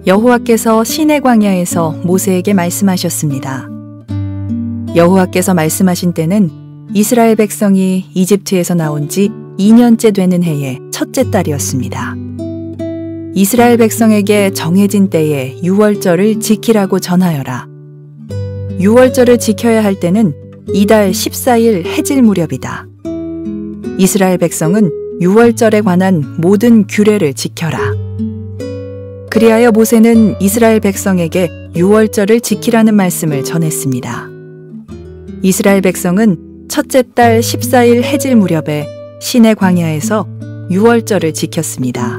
여호와께서 시내 광야에서 모세에게 말씀하셨습니다. 여호와께서 말씀하신 때는 이스라엘 백성이 이집트에서 나온 지 2년째 되는 해의 첫째 달이었습니다. 이스라엘 백성에게 정해진 때에 유월절을 지키라고 전하여라. 유월절을 지켜야 할 때는 이달 14일 해질 무렵이다. 이스라엘 백성은 유월절에 관한 모든 규례를 지켜라. 그리하여 모세는 이스라엘 백성에게 유월절을 지키라는 말씀을 전했습니다. 이스라엘 백성은 첫째 달 14일 해질 무렵에 시내 광야에서 유월절을 지켰습니다.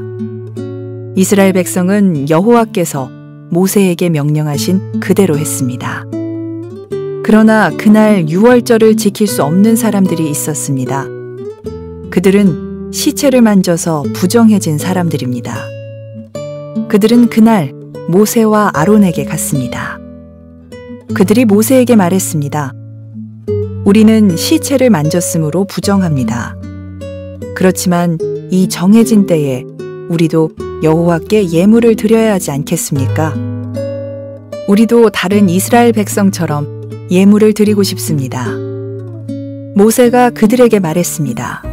이스라엘 백성은 여호와께서 모세에게 명령하신 그대로 했습니다. 그러나 그날 유월절을 지킬 수 없는 사람들이 있었습니다. 그들은 시체를 만져서 부정해진 사람들입니다. 그들은 그날 모세와 아론에게 갔습니다. 그들이 모세에게 말했습니다. 우리는 시체를 만졌으므로 부정합니다. 그렇지만 이 정해진 때에 우리도 여호와께 예물을 드려야 하지 않겠습니까? 우리도 다른 이스라엘 백성처럼 예물을 드리고 싶습니다. 모세가 그들에게 말했습니다.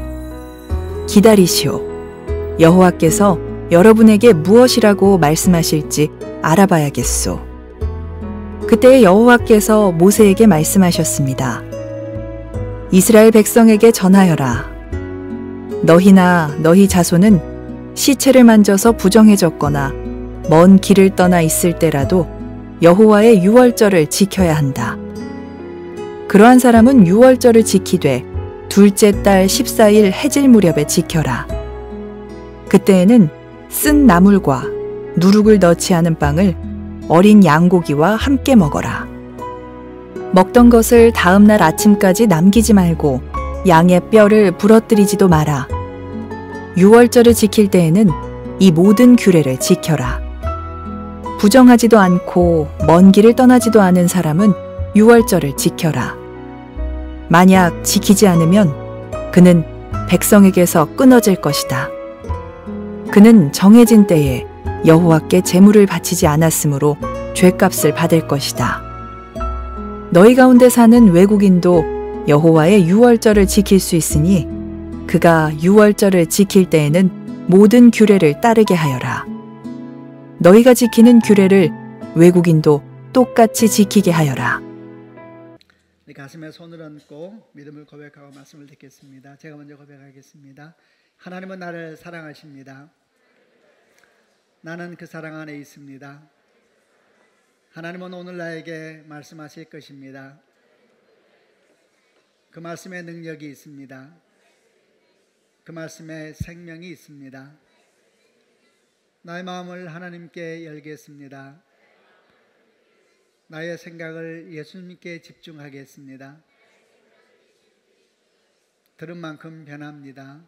기다리시오. 여호와께서 여러분에게 무엇이라고 말씀하실지 알아봐야겠소. 그때 여호와께서 모세에게 말씀하셨습니다. 이스라엘 백성에게 전하여라. 너희나 너희 자손은 시체를 만져서 부정해졌거나 먼 길을 떠나 있을 때라도 여호와의 유월절을 지켜야 한다. 그러한 사람은 유월절을 지키되 둘째 달 14일 해질 무렵에 지켜라. 그때에는 쓴 나물과 누룩을 넣지 않은 빵을 어린 양고기와 함께 먹어라. 먹던 것을 다음날 아침까지 남기지 말고 양의 뼈를 부러뜨리지도 마라. 유월절을 지킬 때에는 이 모든 규례를 지켜라. 부정하지도 않고 먼 길을 떠나지도 않은 사람은 유월절을 지켜라. 만약 지키지 않으면 그는 백성에게서 끊어질 것이다. 그는 정해진 때에 여호와께 제물을 바치지 않았으므로 죗값을 받을 것이다. 너희 가운데 사는 외국인도 여호와의 유월절을 지킬 수 있으니 그가 유월절을 지킬 때에는 모든 규례를 따르게 하여라. 너희가 지키는 규례를 외국인도 똑같이 지키게 하여라. 가슴에 손을 얹고 믿음을 고백하고 말씀을 듣겠습니다. 제가 먼저 고백하겠습니다. 하나님은 나를 사랑하십니다. 나는 그 사랑 안에 있습니다. 하나님은 오늘 나에게 말씀하실 것입니다. 그 말씀에 능력이 있습니다. 그 말씀에 생명이 있습니다. 나의 마음을 하나님께 열겠습니다. 나의 생각을 예수님께 집중하겠습니다. 들은 만큼 변합니다.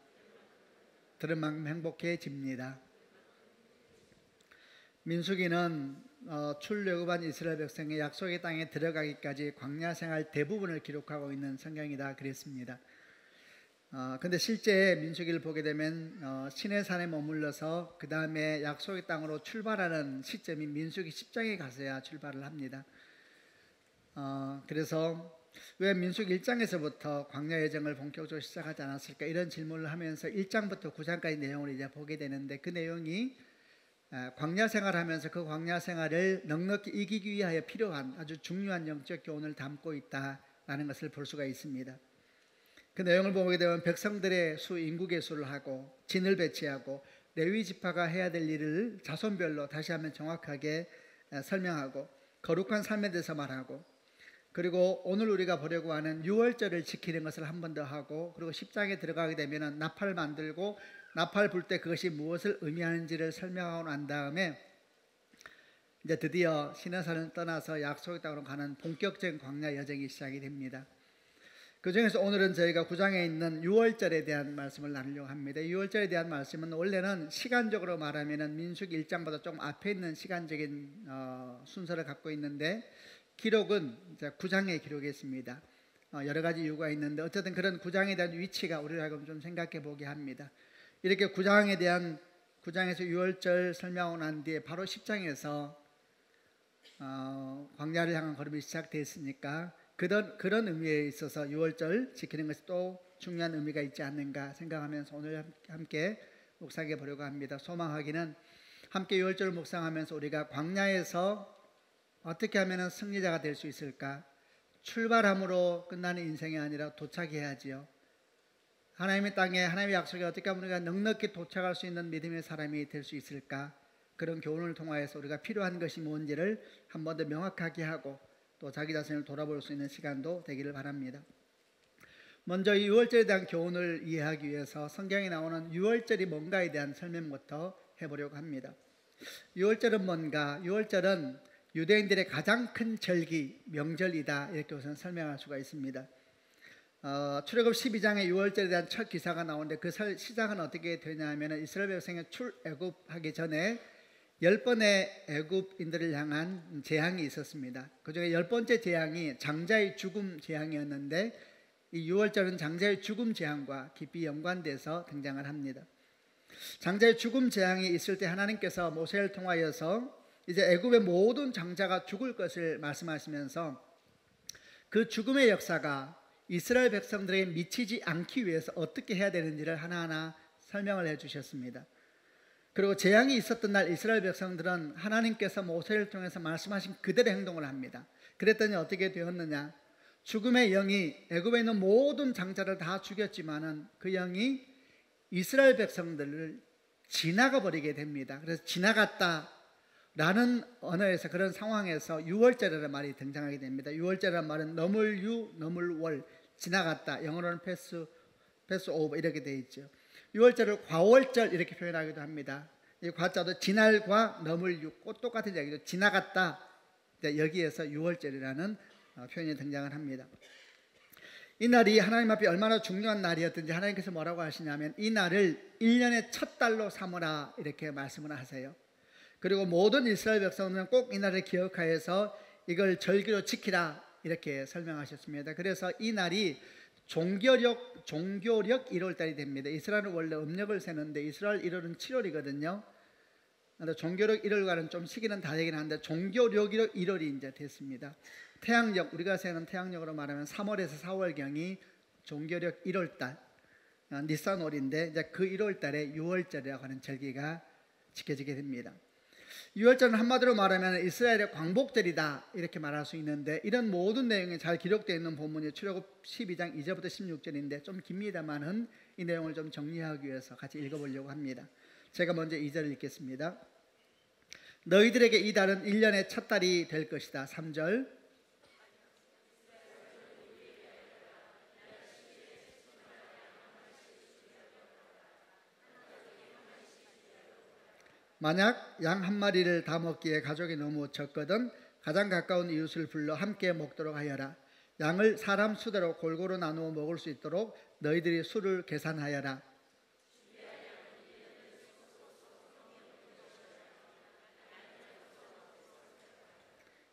들은 만큼 행복해집니다. 민수기는 출애굽한 이스라엘 백성의 약속의 땅에 들어가기까지 광야 생활 대부분을 기록하고 있는 성경이다 그랬습니다. 근데 실제 민수기를 보게 되면 시내산에 머물러서 그 다음에 약속의 땅으로 출발하는 시점이 민수기 10장에 가서야 출발을 합니다. 그래서 왜 민수기 1장에서부터 광야 여정을 본격적으로 시작하지 않았을까 이런 질문을 하면서 1장부터 9장까지 내용을 이제 보게 되는데 그 내용이 광야 생활하면서 그 광야 생활을 넉넉히 이기기 위하여 필요한 아주 중요한 영적 교훈을 담고 있다라는 것을 볼 수가 있습니다. 그 내용을 보게 되면 백성들의 인국의 수를 하고 진을 배치하고 레위 지파가 해야 될 일을 자손별로 다시 한번 정확하게 설명하고 거룩한 삶에 대해서 말하고 그리고 오늘 우리가 보려고 하는 유월절을 지키는 것을 한 번 더 하고 그리고 10장에 들어가게 되면 나팔을 만들고 나팔 불 때 그것이 무엇을 의미하는지를 설명하고 난 다음에 이제 드디어 시내산을 떠나서 약속의 땅으로 가는 본격적인 광야 여정이 시작이 됩니다. 그 중에서 오늘은 저희가 9장에 있는 유월절에 대한 말씀을 나누려고 합니다. 유월절에 대한 말씀은 원래는 시간적으로 말하면 민수기 1장보다 좀 앞에 있는 시간적인 순서를 갖고 있는데 기록은 이제 9장에 기록했습니다. 여러 가지 이유가 있는데 어쨌든 그런 9장에 대한 위치가 우리를 하여금 좀 생각해 보게 합니다. 이렇게 9장에 대한 9장에서 유월절 설명하고 난 뒤에 바로 10장에서 광야를 향한 걸음이 시작됐으니까 그런 의미에 있어서 유월절 지키는 것이 또 중요한 의미가 있지 않는가 생각하면서 오늘 함께 묵상해 보려고 합니다. 소망하기는 함께 유월절을 묵상하면서 우리가 광야에서 어떻게 하면 승리자가 될 수 있을까? 출발함으로 끝나는 인생이 아니라 도착해야지요. 하나님의 땅에 하나님의 약속에 어떻게 하면 우리가 넉넉히 도착할 수 있는 믿음의 사람이 될 수 있을까? 그런 교훈을 통하여서 우리가 필요한 것이 뭔지를 한 번 더 명확하게 하고 또 자기 자신을 돌아볼 수 있는 시간도 되기를 바랍니다. 먼저 이 유월절에 대한 교훈을 이해하기 위해서 성경에 나오는 유월절이 뭔가에 대한 설명부터 해보려고 합니다. 유월절은 뭔가? 유월절은 유대인들의 가장 큰 절기, 명절이다, 이렇게 우선 설명할 수가 있습니다. 출애굽 12장에 유월절에 대한 첫 기사가 나오는데 그 시작은 어떻게 되냐면 이스라엘 백성이 출애굽하기 전에 10번의 애굽인들을 향한 재앙이 있었습니다. 그중에 10번째 재앙이 장자의 죽음 재앙이었는데 이 유월절은 장자의 죽음 재앙과 깊이 연관돼서 등장을 합니다. 장자의 죽음 재앙이 있을 때 하나님께서 모세를 통하여서 이제 애굽의 모든 장자가 죽을 것을 말씀하시면서 그 죽음의 역사가 이스라엘 백성들에게 미치지 않기 위해서 어떻게 해야 되는지를 하나하나 설명을 해 주셨습니다. 그리고 재앙이 있었던 날 이스라엘 백성들은 하나님께서 모세를 통해서 말씀하신 그대로 행동을 합니다. 그랬더니 어떻게 되었느냐? 죽음의 영이 애굽에 있는 모든 장자를 다 죽였지만은 그 영이 이스라엘 백성들을 지나가 버리게 됩니다. 그래서 지나갔다 라는 언어에서 그런 상황에서 유월절이라는 말이 등장하게 됩니다. 유월절이라는 말은 너물유, 너물월, 지나갔다. 영어로는 패스 오버 이렇게 되어 있죠. 유월절을 과월절 이렇게 표현하기도 합니다. 이 과자도 지날과 너물유 똑같은 얘기죠. 지나갔다. 여기에서 유월절이라는 표현이 등장을 합니다. 이 날이 하나님 앞에 얼마나 중요한 날이었든지 하나님께서 뭐라고 하시냐면 이 날을 1년의 첫 달로 삼으라 이렇게 말씀을 하세요. 그리고 모든 이스라엘 백성들은 꼭 이 날을 기억하여서 이걸 절기로 지키라 이렇게 설명하셨습니다. 그래서 이 날이 종교력 1월달이 됩니다. 이스라엘은 원래 음력을 세는데 이스라엘 1월은 7월이거든요. 그런데 종교력 1월과는 좀 시기는 다르긴 한데 종교력 1월이 이제 됐습니다. 태양력, 우리가 세는 태양력으로 말하면 3월에서 4월경이 종교력 1월달 니산월인데 이제 그 1월달에 유월절이라고 하는 절기가 지켜지게 됩니다. 유월절은 한마디로 말하면 이스라엘의 광복절이다 이렇게 말할 수 있는데 이런 모든 내용이 잘 기록되어 있는 본문이 출애굽 12장 2절부터 16절인데 좀 깁니다만은 이 내용을 좀 정리하기 위해서 같이 읽어보려고 합니다. 제가 먼저 2절을 읽겠습니다. 너희들에게 이 달은 1년의 첫 달이 될 것이다. 3절 만약 양 한 마리를 다 먹기에 가족이 너무 적거든 가장 가까운 이웃을 불러 함께 먹도록 하여라. 양을 사람 수대로 골고루 나누어 먹을 수 있도록 너희들이 수를 계산하여라.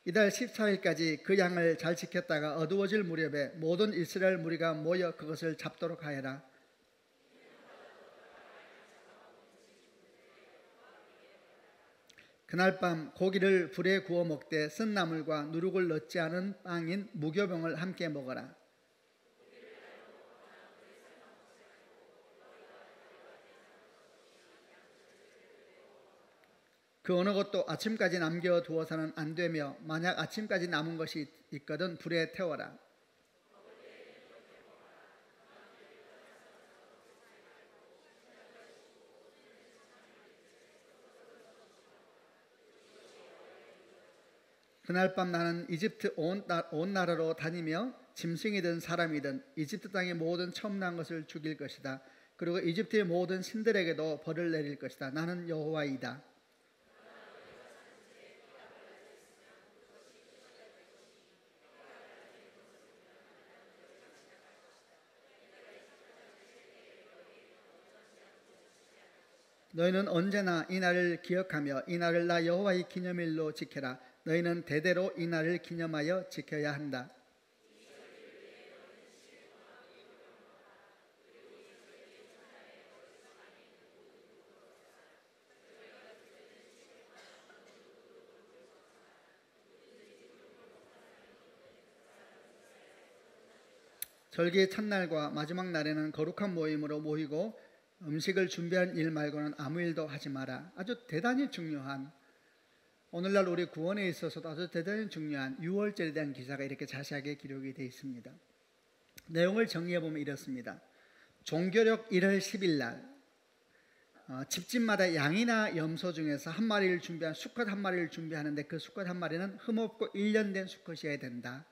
이달 14일까지 그 양을 잘 지켰다가 어두워질 무렵에 모든 이스라엘 무리가 모여 그것을 잡도록 하여라. 그날 밤 고기를 불에 구워 먹되 쓴 나물과 누룩을 넣지 않은 빵인 무교병을 함께 먹어라. 그 어느 것도 아침까지 남겨두어서는 안 되며 만약 아침까지 남은 것이 있거든 불에 태워라. 그날 밤 나는 이집트 온 나라로 다니며 짐승이든 사람이든 이집트 땅의 모든 처음 난 것을 죽일 것이다. 그리고 이집트의 모든 신들에게도 벌을 내릴 것이다. 나는 여호와이다. 너희는 언제나 이 날을 기억하며 이 날을 나 여호와의 기념일로 지켜라. 너희는 대대로 이 날을 기념하여 지켜야 한다. 절기의 첫날과 마지막 날에는 거룩한 모임으로 모이고 음식을 준비하는 일 말고는 아무 일도 하지 마라. 아주 대단히 중요한, 오늘날 우리 구원에 있어서도 아주 대단히 중요한 유월절에 대한 기사가 이렇게 자세하게 기록이 되어 있습니다. 내용을 정리해 보면 이렇습니다. 종교력 1월 10일 날 집집마다 양이나 염소 중에서 한 마리를 준비한 수컷 한 마리를 준비하는데 그 수컷 한 마리는 흠없고 1년 된 수컷이어야 된다.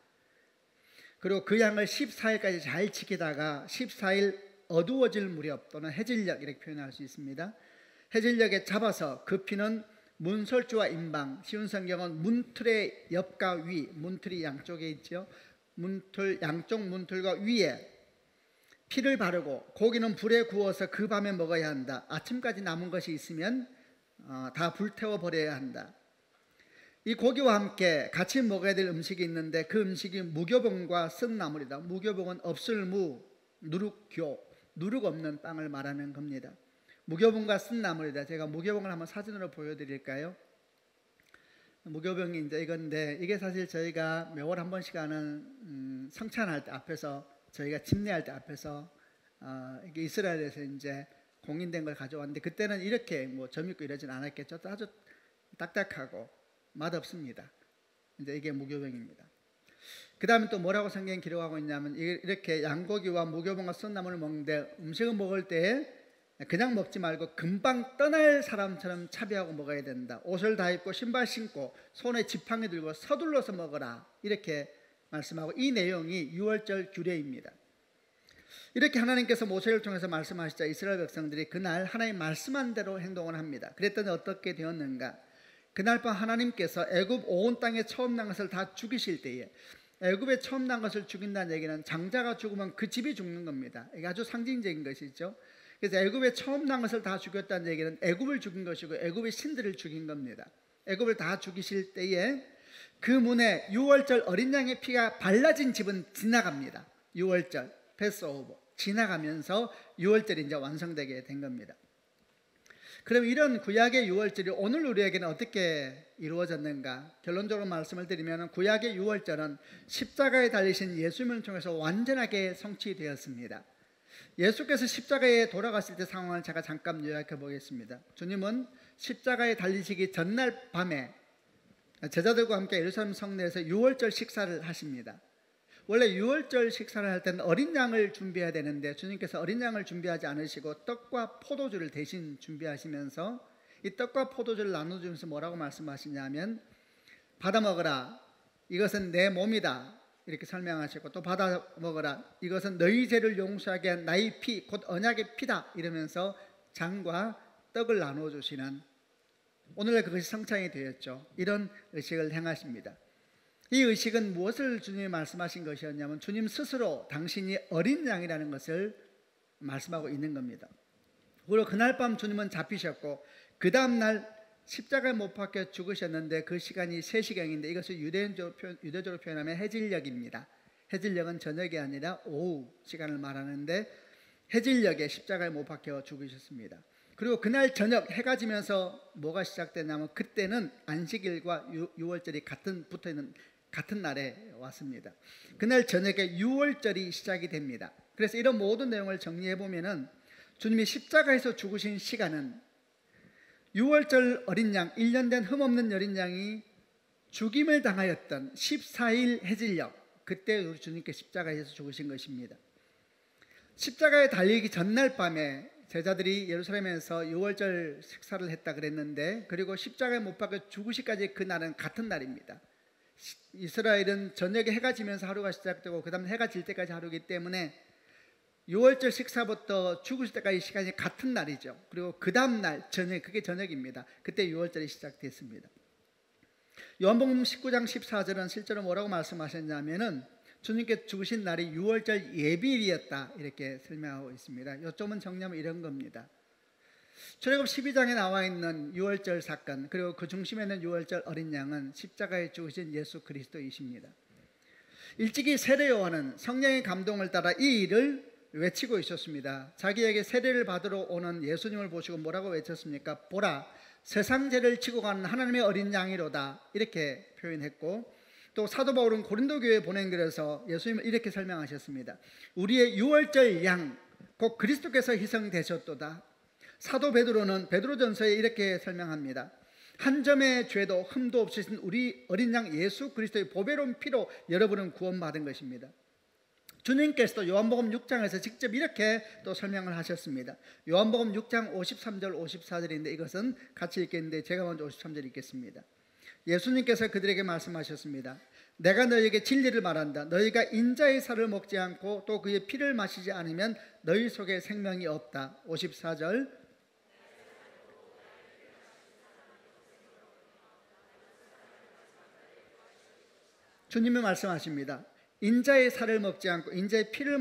그리고 그 양을 14일까지 잘 지키다가 14일 어두워질 무렵 또는 해질녘 이렇게 표현할 수 있습니다. 해질녘에 잡아서 그 피는 문설주와 임방, 쉬운 성경은 문틀의 옆과 위, 문틀이 양쪽에 있죠. 문틀, 양쪽 문틀과 위에 피를 바르고 고기는 불에 구워서 그 밤에 먹어야 한다. 아침까지 남은 것이 있으면 다 불태워 버려야 한다. 이 고기와 함께 같이 먹어야 될 음식이 있는데 그 음식이 무교봉과 쓴 나물이다. 무교봉은 없을무, 누룩교, 누룩 없는 빵을 말하는 겁니다. 무교봉과 쓴 나물이다. 제가 무교봉을 한번 사진으로 보여드릴까요? 무교봉이 이제 이건데 이게 사실 저희가 매월 한 번씩 하는 성찬할 때 앞에서 저희가 집례할 때 앞에서 이게 이스라엘에서 이제 공인된 걸 가져왔는데 그때는 이렇게 뭐 점 있고 이러진 않았겠죠. 아주 딱딱하고 맛없습니다. 이제 이게 무교병입니다. 그 다음에 또 뭐라고 성경이 기록하고 있냐면 이렇게 양고기와 무교병과 쏜나물을 먹는데 음식을 먹을 때 그냥 먹지 말고 금방 떠날 사람처럼 차비하고 먹어야 된다. 옷을 다 입고 신발 신고 손에 지팡이 들고 서둘러서 먹어라. 이렇게 말씀하고 이 내용이 유월절 규례입니다. 이렇게 하나님께서 모세를 통해서 말씀하시자 이스라엘 백성들이 그날 하나님 말씀한 대로 행동을 합니다. 그랬더니 어떻게 되었는가? 그날 밤 하나님께서 애굽 온 땅에 처음 난 것을 다 죽이실 때에, 애굽에 처음 난 것을 죽인다는 얘기는 장자가 죽으면 그 집이 죽는 겁니다. 이게 아주 상징적인 것이죠. 그래서 애굽에 처음 난 것을 다 죽였다는 얘기는 애굽을 죽인 것이고 애굽의 신들을 죽인 겁니다. 애굽을 다 죽이실 때에 그 문에 유월절 어린 양의 피가 발라진 집은 지나갑니다. 유월절 패스오버 지나가면서 유월절이 이제 완성되게 된 겁니다. 그럼 이런 구약의 유월절이 오늘 우리에게는 어떻게 이루어졌는가? 결론적으로 말씀을 드리면 구약의 유월절은 십자가에 달리신 예수님을 통해서 완전하게 성취되었습니다. 예수께서 십자가에 돌아갔을 때 상황을 제가 잠깐 요약해 보겠습니다. 주님은 십자가에 달리시기 전날 밤에 제자들과 함께 예루살렘 성내에서 유월절 식사를 하십니다. 원래 유월절 식사를 할 때는 어린 양을 준비해야 되는데 주님께서 어린 양을 준비하지 않으시고 떡과 포도주를 대신 준비하시면서 이 떡과 포도주를 나눠주면서 뭐라고 말씀하시냐면 받아 먹어라, 이것은 내 몸이다 이렇게 설명하시고, 또 받아 먹어라, 이것은 너희 죄를 용서하게 한 나의 피, 곧 언약의 피다 이러면서 잔과 떡을 나눠주시는, 오늘날 그것이 성찬이 되었죠. 이런 의식을 행하십니다. 이 의식은 무엇을 주님이 말씀하신 것이었냐면 주님 스스로 당신이 어린 양이라는 것을 말씀하고 있는 겁니다. 그리고 그날 밤 주님은 잡히셨고 그 다음날 십자가에 못 박혀 죽으셨는데 그 시간이 3시경인데 이것을 유대적으로 표현하면 해질녘입니다. 해질녘은 저녁이 아니라 오후 시간을 말하는데 해질녘에 십자가에 못 박혀 죽으셨습니다. 그리고 그날 저녁 해가 지면서 뭐가 시작되냐면 그때는 안식일과 유월절이 붙어있는 같은 날에 왔습니다. 그날 저녁에 유월절이 시작이 됩니다. 그래서 이런 모든 내용을 정리해 보면은 주님이 십자가에서 죽으신 시간은 유월절 어린 양, 1년 된 흠없는 어린 양이 죽임을 당하였던 14일 해질녘, 그때 우리 주님께 십자가에서 죽으신 것입니다. 십자가에 달리기 전날 밤에 제자들이 예루살렘에서 유월절 식사를 했다 그랬는데, 그리고 십자가에 못 박혀 죽으시까지 그 날은 같은 날입니다. 이스라엘은 저녁에 해가 지면서 하루가 시작되고 그 다음 해가 질 때까지 하루이기 때문에 유월절 식사부터 죽으실 때까지 시간이 같은 날이죠. 그리고 그 다음 날 저녁, 그게 저녁입니다. 그때 유월절이 시작됐습니다. 요한복음 19장 14절은 실제로 뭐라고 말씀하셨냐면은 주님께 죽으신 날이 유월절 예비일이었다 이렇게 설명하고 있습니다. 요점은 정리하면 이런 겁니다. 출애굽 12장에 나와 있는 유월절 사건, 그리고 그 중심에 있는 유월절 어린 양은 십자가에 죽으신 예수 그리스도이십니다. 일찍이 세례 요한은 성령의 감동을 따라 이 일을 외치고 있었습니다. 자기에게 세례를 받으러 오는 예수님을 보시고 뭐라고 외쳤습니까? 보라, 세상 죄를 지고 가는 하나님의 어린 양이로다 이렇게 표현했고, 또 사도 바울은 고린도 교회에 보낸 글에서 예수님을 이렇게 설명하셨습니다. 우리의 유월절 양 곧 그리스도께서 희생되셨도다. 사도 베드로는 베드로전서에 이렇게 설명합니다. 한 점의 죄도 흠도 없으신 우리 어린 양 예수 그리스도의 보배로운 피로 여러분은 구원받은 것입니다. 주님께서도 요한복음 6장에서 직접 이렇게 또 설명을 하셨습니다. 요한복음 6장 53절 54절인데 이것은 같이 읽겠는데 제가 먼저 53절 읽겠습니다. 예수님께서 그들에게 말씀하셨습니다. 내가 너희에게 진리를 말한다. 너희가 인자의 살을 먹지 않고 또 그의 피를 마시지 않으면 너희 속에 생명이 없다. 54절 주님이 말씀하십니다. 인자의 살을 먹지 않고 인자의 피를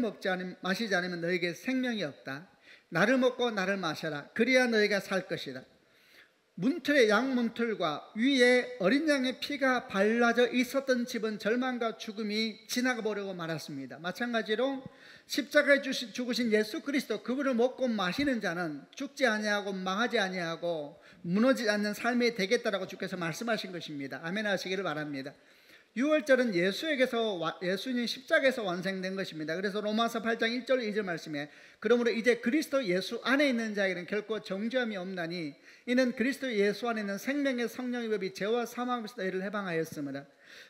마시지 않으면 너희에게 생명이 없다. 나를 먹고 나를 마셔라. 그래야 너희가 살 것이다. 문틀의 양문틀과 위에 어린 양의 피가 발라져 있었던 집은 절망과 죽음이 지나가 버리고 말았습니다. 마찬가지로 십자가에 죽으신 예수 그리스도 그분을 먹고 마시는 자는 죽지 아니하고 망하지 아니하고 무너지지 않는 삶이 되겠다라고 주께서 말씀하신 것입니다. 아멘 하시기를 바랍니다. 유월절은 예수님 십자가에서 완성된 것입니다. 그래서 로마서 8장 1절 2절 말씀에 그러므로 이제 그리스도 예수 안에 있는 자에게는 결코 정죄함이 없나니 이는 그리스도 예수 안에 있는 생명의 성령의 법이 죄와 사망에서 너희를 해방하였습니다.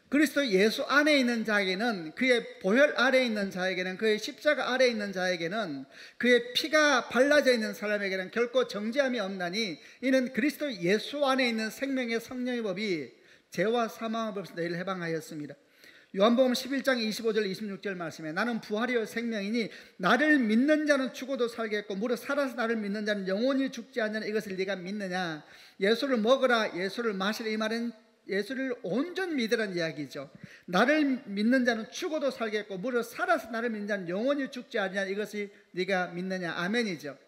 그리스도 예수 안에 있는 자에게는 그의 보혈 아래에 있는 자에게는 그의 십자가 아래에 있는 자에게는 그의 피가 발라져 있는 사람에게는 결코 정죄함이 없나니 이는 그리스도 예수 안에 있는 생명의 성령의 법이 죄와 사망의 법에서 너희를 해방하였습니다. 요한복음 11장 25절 26절 말씀에 나는 부활이요 생명이니 나를 믿는 자는 죽어도 살겠고 무릇 살아서 나를 믿는 자는 영원히 죽지 않느냐 이것을 네가 믿느냐. 예수를 먹으라 예수를 마시라 이 말은 예수를 온전히 믿으라는 이야기죠. 나를 믿는 자는 죽어도 살겠고 무릇 살아서 나를 믿는 자는 영원히 죽지 않느냐 이것이 네가 믿느냐. 아멘이죠.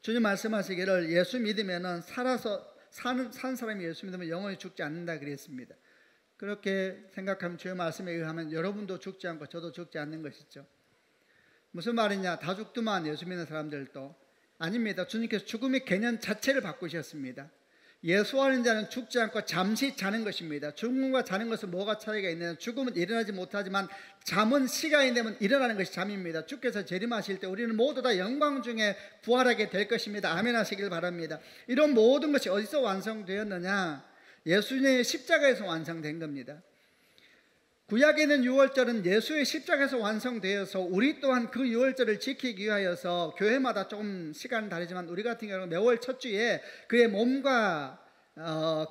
주님 말씀하시기를 예수 믿으면은 살아서 산 사람이 예수 믿으면 영원히 죽지 않는다 그랬습니다. 그렇게 생각하면 주의 말씀에 의하면 여러분도 죽지 않고 저도 죽지 않는 것이죠. 무슨 말이냐? 다 죽더만 예수 믿는 사람들도 아닙니다. 주님께서 죽음의 개념 자체를 바꾸셨습니다. 예수하는 자는 죽지 않고 잠시 자는 것입니다. 죽음과 자는 것은 뭐가 차이가 있느냐? 죽음은 일어나지 못하지만 잠은 시간이 되면 일어나는 것이 잠입니다. 주께서 재림하실 때 우리는 모두 다 영광 중에 부활하게 될 것입니다. 아멘 하시길 바랍니다. 이런 모든 것이 어디서 완성되었느냐? 예수님의 십자가에서 완성된 겁니다. 구약에 있는 유월절은 예수의 십자가에서 완성되어서 우리 또한 그 유월절을 지키기 위하여서 교회마다 조금 시간은 다르지만 우리 같은 경우는 매월 첫 주에 그의 몸과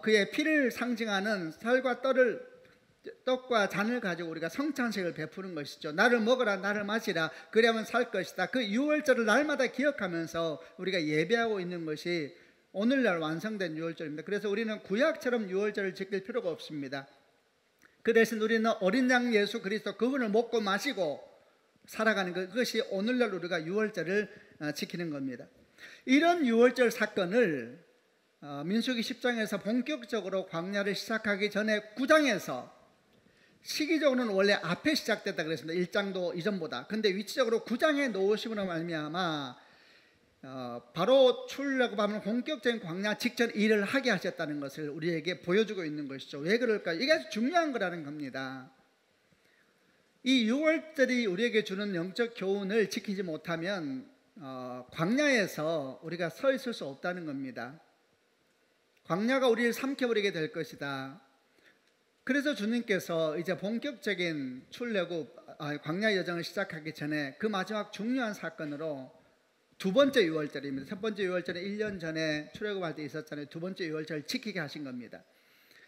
그의 피를 상징하는 살과 떡과 잔을 가지고 우리가 성찬식을 베푸는 것이죠. 나를 먹어라 나를 마시라 그래야만 살 것이다. 그 유월절을 날마다 기억하면서 우리가 예배하고 있는 것이 오늘날 완성된 유월절입니다. 그래서 우리는 구약처럼 유월절을 지킬 필요가 없습니다. 그 대신 우리는 어린 양 예수 그리스도 그분을 먹고 마시고 살아가는 것, 그것이 오늘날 우리가 유월절을 지키는 겁니다. 이런 유월절 사건을 민수기 10장에서 본격적으로 광야를 시작하기 전에 9장에서 시기적으로는 원래 앞에 시작됐다 그랬습니다. 1장도 이전보다. 근데 위치적으로 9장에 놓으심으로 말미암아 바로 출애굽하면 본격적인 광야 직전 일을 하게 하셨다는 것을 우리에게 보여주고 있는 것이죠. 왜 그럴까요? 이게 아주 중요한 거라는 겁니다. 이 6월절이 우리에게 주는 영적 교훈을 지키지 못하면 광야에서 우리가 서 있을 수 없다는 겁니다. 광야가 우리를 삼켜버리게 될 것이다. 그래서 주님께서 이제 본격적인 광야 여정을 시작하기 전에 그 마지막 중요한 사건으로 두 번째 유월절입니다. 첫 번째 유월절은 1년 전에 출애굽할 때 있었잖아요. 두 번째 유월절을 지키게 하신 겁니다.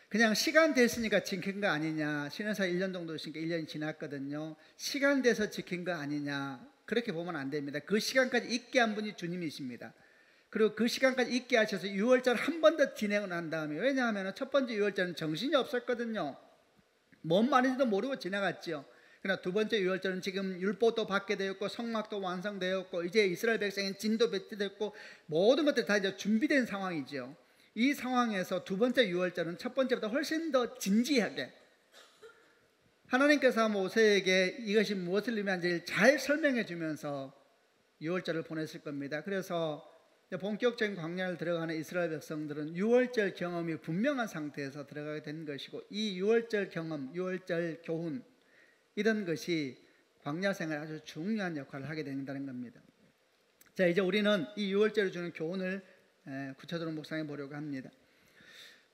그냥 시간 됐으니까 지킨 거 아니냐. 신해사 1년 정도 있으니까 1년이 지났거든요. 시간 돼서 지킨 거 아니냐. 그렇게 보면 안 됩니다. 그 시간까지 있게 한 분이 주님이십니다. 그리고 그 시간까지 있게 하셔서 유월절 한 번 더 진행을 한 다음에, 왜냐하면 첫 번째 유월절은 정신이 없었거든요. 뭔 말인지도 모르고 지나갔죠. 그러나 두 번째 유월절은 지금 율법도 받게 되었고 성막도 완성되었고 이제 이스라엘 백성의 진도 배치됐고 모든 것들이 다 이제 준비된 상황이죠. 이 상황에서 두 번째 유월절은 첫 번째보다 훨씬 더 진지하게 하나님께서 모세에게 이것이 무엇을 의미하는지 잘 설명해 주면서 유월절을 보냈을 겁니다. 그래서 본격적인 광야를 들어가는 이스라엘 백성들은 유월절 경험이 분명한 상태에서 들어가게 된 것이고, 이 유월절 경험, 유월절 교훈, 이런 것이 광야 생활에 아주 중요한 역할을 하게 된다는 겁니다. 자, 이제 우리는 이 유월절이 주는 교훈을 구체적으로 묵상해 보려고 합니다.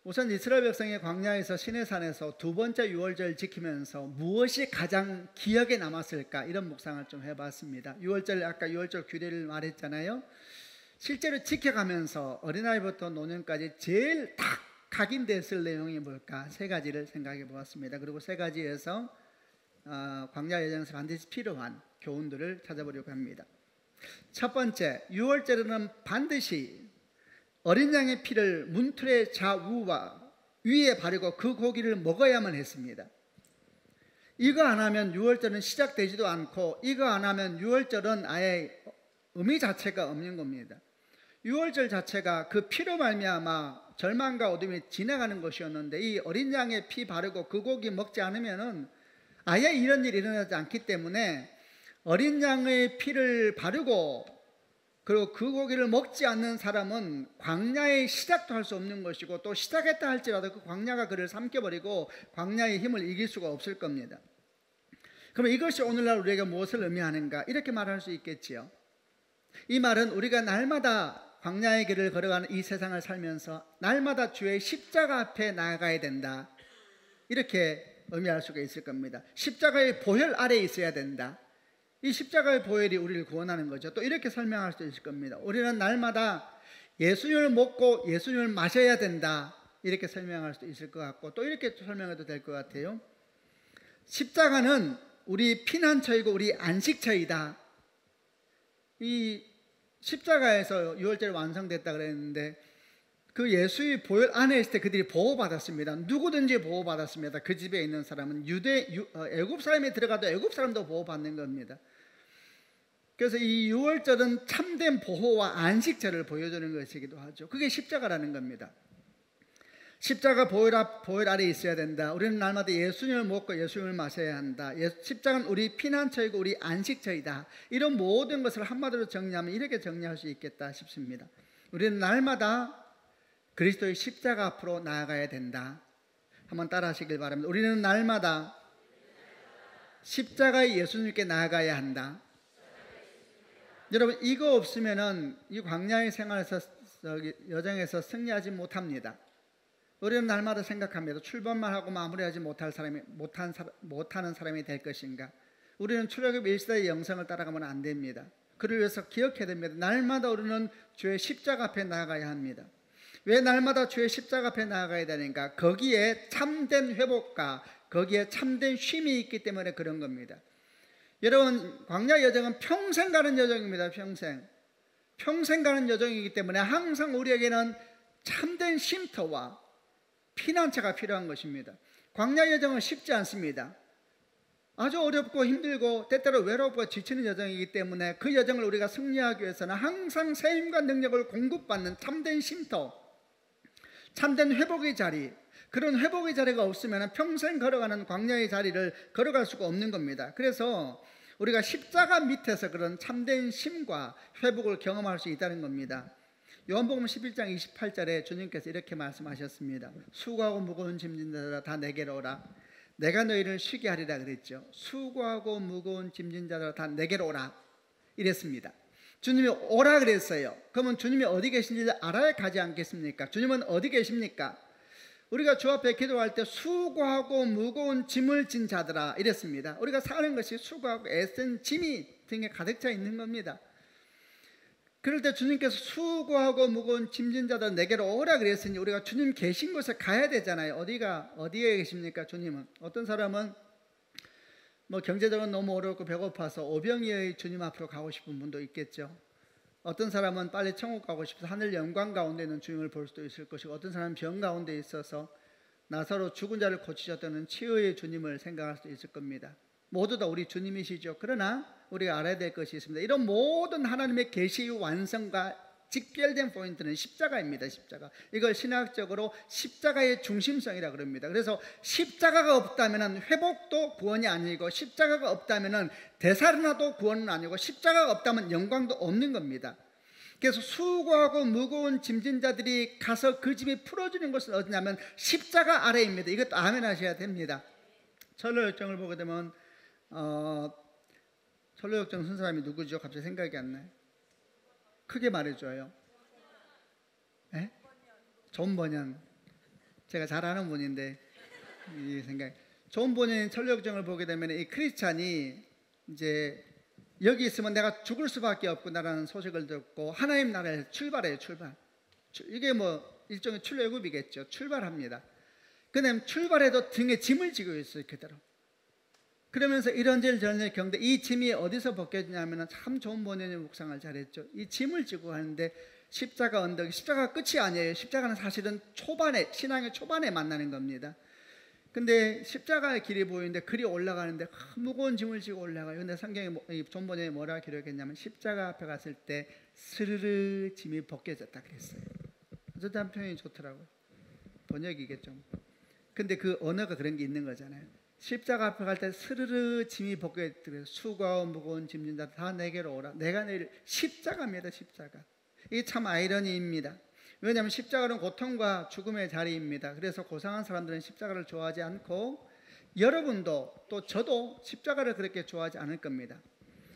우선 이스라엘 백성이 광야에서 시내산에서 두 번째 유월절 지키면서 무엇이 가장 기억에 남았을까, 이런 묵상을 좀 해봤습니다. 유월절, 아까 유월절 규례를 말했잖아요. 실제로 지켜가면서 어린아이부터 노년까지 제일 딱 각인됐을 내용이 뭘까, 세 가지를 생각해 보았습니다. 그리고 세 가지에서 광야 여정에서 반드시 필요한 교훈들을 찾아보려고 합니다. 첫 번째, 유월절에는 반드시 어린 양의 피를 문틀의 좌우와 위에 바르고 그 고기를 먹어야만 했습니다. 이거 안 하면 유월절은 시작되지도 않고, 이거 안 하면 유월절은 아예 의미 자체가 없는 겁니다. 유월절 자체가 그 피로 말미암아 절망과 어둠이 지나가는 것이었는데, 이 어린 양의 피 바르고 그 고기 먹지 않으면은 아예 이런 일이 일어나지 않기 때문에, 어린 양의 피를 바르고 그리고 그 고기를 먹지 않는 사람은 광야의 시작도 할 수 없는 것이고, 또 시작했다 할지라도 그 광야가 그를 삼켜버리고 광야의 힘을 이길 수가 없을 겁니다. 그럼 이것이 오늘날 우리에게 무엇을 의미하는가, 이렇게 말할 수 있겠지요. 이 말은 우리가 날마다 광야의 길을 걸어가는 이 세상을 살면서 날마다 주의 십자가 앞에 나아가야 된다, 이렇게 의미할 수가 있을 겁니다. 십자가의 보혈 아래에 있어야 된다. 이 십자가의 보혈이 우리를 구원하는 거죠. 또 이렇게 설명할 수 있을 겁니다. 우리는 날마다 예수님을 먹고 예수님을 마셔야 된다, 이렇게 설명할 수 있을 것 같고, 또 이렇게 설명해도 될 것 같아요. 십자가는 우리 피난처이고 우리 안식처이다. 이 십자가에서 유월절이 완성됐다 그랬는데, 그 예수의 보혈 안에 있을 때 그들이 보호받았습니다. 누구든지 보호받았습니다. 그 집에 있는 사람은 애굽 사람이 들어가도 애굽 사람도 보호받는 겁니다. 그래서 이 유월절은 참된 보호와 안식처를 보여주는 것이기도 하죠. 그게 십자가라는 겁니다. 십자가 보혈 아래 있어야 된다. 우리는 날마다 예수님을 먹고 예수님을 마셔야 한다. 십자가는 우리 피난처이고 우리 안식처이다. 이런 모든 것을 한마디로 정리하면 이렇게 정리할 수 있겠다 싶습니다. 우리는 날마다 그리스도의 십자가 앞으로 나아가야 된다. 한번 따라 하시길 바랍니다. 우리는 날마다 십자가의 예수님께 나아가야 한다. 여러분, 이거 없으면은 이 광야의 생활에서 여정에서 승리하지 못합니다. 우리는 날마다 생각합니다. 출발만 하고 마무리하지 못하는 사람이 될 것인가. 우리는 출애굽 1세대의 영성을 따라가면 안 됩니다. 그를 위해서 기억해야 됩니다. 날마다 우리는 주의 십자가 앞에 나아가야 합니다. 왜 날마다 주의 십자가 앞에 나아가야 되는가? 거기에 참된 회복과 거기에 참된 쉼이 있기 때문에 그런 겁니다. 여러분, 광야 여정은 평생 가는 여정입니다. 평생 가는 여정이기 때문에 항상 우리에게는 참된 쉼터와 피난처가 필요한 것입니다. 광야 여정은 쉽지 않습니다. 아주 어렵고 힘들고 때때로 외롭고 지치는 여정이기 때문에 그 여정을 우리가 승리하기 위해서는 항상 새 힘과 능력을 공급받는 참된 쉼터, 참된 회복의 자리, 그런 회복의 자리가 없으면 평생 걸어가는 광야의 자리를 걸어갈 수가 없는 겁니다. 그래서 우리가 십자가 밑에서 그런 참된 쉼과 회복을 경험할 수 있다는 겁니다. 요한복음 11장 28절에 주님께서 이렇게 말씀하셨습니다. 수고하고 무거운 짐진 자들아 다 내게로 오라. 내가 너희를 쉬게 하리라 그랬죠. 수고하고 무거운 짐진 자들아 다 내게로 오라 이랬습니다. 주님이 오라 그랬어요. 그러면 주님이 어디 계신지 알아야 가지 않겠습니까? 주님은 어디 계십니까? 우리가 주 앞에 기도할 때 수고하고 무거운 짐을 진 자들아 이랬습니다. 우리가 사는 것이 수고하고 애쓴 짐이 등에 가득 차 있는 겁니다. 그럴 때 주님께서 수고하고 무거운 짐진 자들 내게로 오라 그랬으니 우리가 주님 계신 곳에 가야 되잖아요. 어디에 계십니까? 주님은. 어떤 사람은 경제적으로 너무 어렵고 배고파서 오병이의 주님 앞으로 가고 싶은 분도 있겠죠. 어떤 사람은 빨리 천국 가고 싶어서 하늘 영광 가운데 있는 주님을 볼 수도 있을 것이고, 어떤 사람은 병 가운데 있어서 나사로 죽은 자를 고치셨다는 치유의 주님을 생각할 수도 있을 겁니다. 모두 다 우리 주님이시죠. 그러나 우리가 알아야 될 것이 있습니다. 이런 모든 하나님의 계시의 완성과 직결된 포인트는 십자가입니다. 십자가. 이걸 신학적으로 십자가의 중심성이라고 그럽니다. 그래서 십자가가 없다면 회복도 구원이 아니고, 십자가가 없다면 되살아나도 구원은 아니고, 십자가가 없다면 영광도 없는 겁니다. 그래서 수고하고 무거운 짐진 자들이 가서 그 짐이 풀어지는 것은 어디냐면 십자가 아래입니다. 이것도 아멘 하셔야 됩니다. 철로역정을 보게 되면 철로역정 쓴 사람이 누구죠? 갑자기 생각이 안 나요. 크게 말해줘요. 네? 존 버년. 제가 잘 아는 분인데 이 생각. 존 버년의 철로역정을 보게 되면 이 크리스찬이 이제 여기 있으면 내가 죽을 수밖에 없구나라는 소식을 듣고 하나님 나라에 출발해요. 출발. 이게 뭐 일종의 출애굽이겠죠. 출발합니다. 그다음 출발해도 등에 짐을 지고 있어요. 그대로. 그러면서 이런저런 저런저런 경대, 이 짐이 어디서 벗겨지냐면 참 좋은 본연의 묵상을 잘했죠. 이 짐을 지고 하는데 십자가 언덕, 십자가 끝이 아니에요. 십자가는 사실은 초반에, 신앙의 초반에 만나는 겁니다. 근데 십자가의 길이 보이는데 글이 올라가는데 무거운 짐을 지고 올라가요. 근데 성경에 존 번연이 뭐라 기록했냐면 십자가 앞에 갔을 때 스르르 짐이 벗겨졌다 그랬어요. 어쩌다 표현이 좋더라고요. 번역이겠죠. 근데 그 언어가 그런 게 있는 거잖아요. 십자가 앞에 갈 때 스르르 짐이 벗겨졌다. 수고하고 무거운 짐진 자 다 내게로 오라. 내가 내일 십자가입니다. 십자가. 이게 참 아이러니입니다. 왜냐하면 십자가는 고통과 죽음의 자리입니다. 그래서 고상한 사람들은 십자가를 좋아하지 않고 여러분도 또 저도 십자가를 그렇게 좋아하지 않을 겁니다.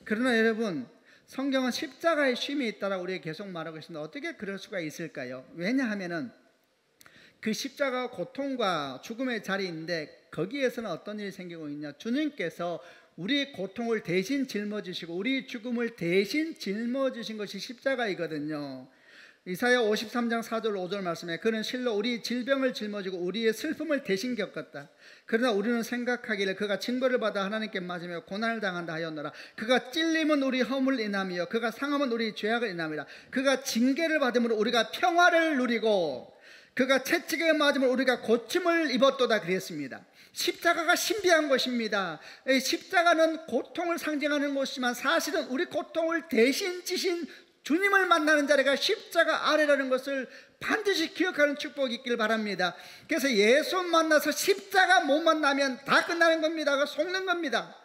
그러나 여러분, 성경은 십자가의 쉼이 있다라고 우리에게 계속 말하고 있습니다. 어떻게 그럴 수가 있을까요? 왜냐하면은 그 십자가 고통과 죽음의 자리인데 거기에서는 어떤 일이 생기고 있냐? 주님께서 우리 고통을 대신 짊어지시고 우리 죽음을 대신 짊어지신 것이 십자가이거든요. 이사야 53장 4절 5절 말씀에 그는 실로 우리 질병을 짊어지고 우리의 슬픔을 대신 겪었다. 그러나 우리는 생각하기를 그가 징벌을 받아 하나님께 맞으며 고난을 당한다 하였노라. 그가 찔림은 우리 허물 인함이요 그가 상함은 우리 죄악을 인함이라. 그가 징계를 받음으로 우리가 평화를 누리고 그가 채찍에 맞음으로 우리가 고침을 입었도다 그랬습니다. 십자가가 신비한 것입니다. 십자가는 고통을 상징하는 것이지만 사실은 우리 고통을 대신 지신 주님을 만나는 자리가 십자가 아래라는 것을 반드시 기억하는 축복이 있길 바랍니다. 그래서 예수 만나서 십자가 못 만나면 다 끝나는 겁니다. 그거 속는 겁니다.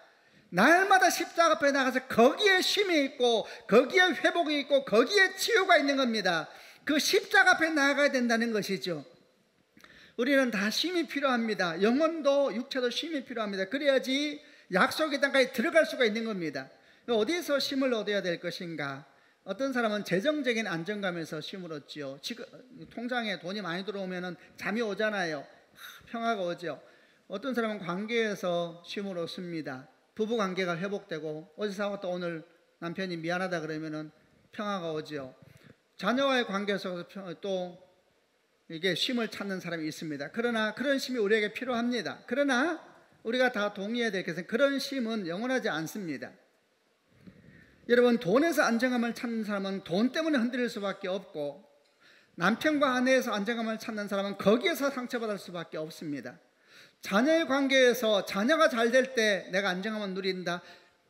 날마다 십자가 앞에 나가서 거기에 쉼이 있고 거기에 회복이 있고 거기에 치유가 있는 겁니다. 그 십자가 앞에 나가야 된다는 것이죠. 우리는 다 쉼이 필요합니다. 영혼도 육체도 쉼이 필요합니다. 그래야지 약속의 땅까지 들어갈 수가 있는 겁니다. 어디서 쉼을 얻어야 될 것인가? 어떤 사람은 재정적인 안정감에서 쉼을 얻지요. 지금 통장에 돈이 많이 들어오면 잠이 오잖아요. 평화가 오죠. 어떤 사람은 관계에서 쉼을 얻습니다. 부부 관계가 회복되고 어제 사왔다 오늘 남편이 미안하다 그러면 평화가 오죠. 자녀와의 관계에서 또 이게 쉼을 찾는 사람이 있습니다. 그러나 그런 쉼이 우리에게 필요합니다. 그러나 우리가 다 동의해야 될 것은 그런 쉼은 영원하지 않습니다. 여러분, 돈에서 안정감을 찾는 사람은 돈 때문에 흔들릴 수밖에 없고 남편과 아내에서 안정감을 찾는 사람은 거기에서 상처받을 수밖에 없습니다. 자녀의 관계에서 자녀가 잘 될 때 내가 안정감을 누린다.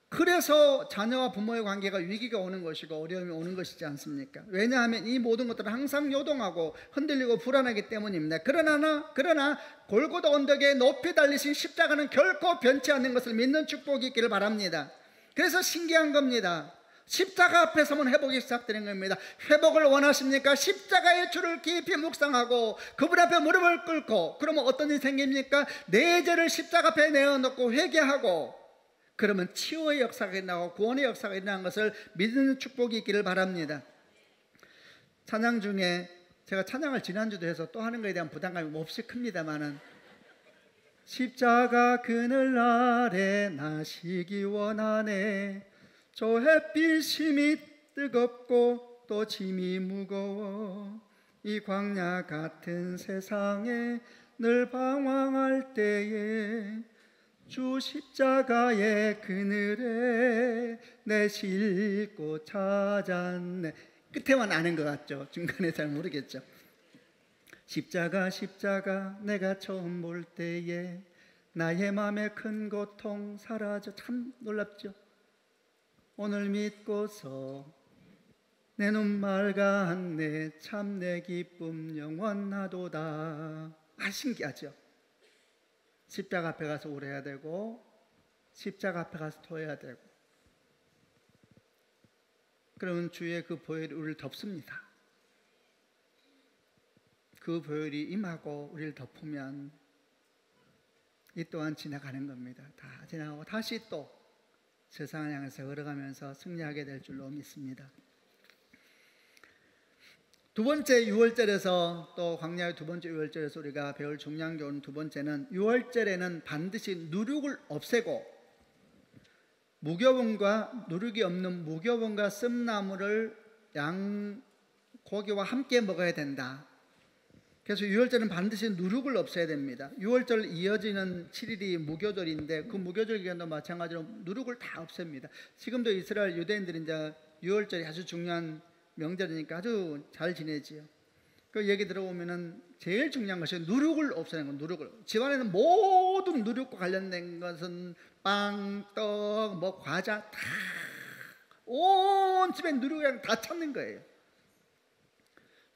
그래서 자녀와 부모의 관계가 위기가 오는 것이고 어려움이 오는 것이지 않습니까? 왜냐하면 이 모든 것들은 항상 요동하고 흔들리고 불안하기 때문입니다. 그러나 골고다 언덕에 높이 달리신 십자가는 결코 변치 않는 것을 믿는 축복이 있기를 바랍니다. 그래서 신기한 겁니다. 십자가 앞에 서면 회복이 시작되는 겁니다. 회복을 원하십니까? 십자가의 주를 깊이 묵상하고 그분 앞에 무릎을 꿇고 그러면 어떤 일이 생깁니까? 내 죄를 십자가 앞에 내어놓고 회개하고 그러면 치유의 역사가 일어나고 구원의 역사가 일어나는 것을 믿는 축복이 있기를 바랍니다. 찬양 중에 제가 찬양을 지난주도 해서 또 하는 것에 대한 부담감이 몹시 큽니다만은 십자가 그늘 아래 나시기 원하네. 저 햇빛이 뜨겁고 또 짐이 무거워 이 광야 같은 세상에 늘 방황할 때에 주 십자가의 그늘에 내 싣고 찾았네. 끝에만 아는 것 같죠? 중간에 잘 모르겠죠? 십자가 내가 처음 볼 때에 나의 맘에 큰 고통 사라져. 참 놀랍죠? 오늘 믿고서 내 눈 맑았네. 참 내 기쁨 영원하도다. 신기하죠? 십자가 앞에 가서 울어야 되고 십자가 앞에 가서 토해야 되고 그러면 주의 그 보혈이 우리를 덮습니다. 그 보혈이 임하고 우리를 덮으면 이 또한 지나가는 겁니다. 다 지나가고 다시 또 세상을 향해서 걸어가면서 승리하게 될 줄로 믿습니다. 두 번째 유월절에서, 또 광야의 두 번째 유월절에서 우리가 배울 중요한 교훈 두 번째는, 유월절에는 반드시 누룩을 없애고 무교본과 누룩이 없는 무교본과 씀나물을 양고기와 함께 먹어야 된다. 그래서 유월절은 반드시 누룩을 없애야 됩니다. 유월절 이어지는 7일이 무교절인데 그 무교절 기간도 마찬가지로 누룩을 다 없앱니다. 지금도 이스라엘 유대인들이 이제 유월절이 아주 중요한 명절이니까 아주 잘 지내지요. 그 얘기 들어보면은 제일 중요한 것이 누룩을 없애는 건, 누룩을. 집안에는 모든 누룩과 관련된 것은 빵, 떡, 뭐 과자 다 온 집에 누룩을 다 찾는 거예요.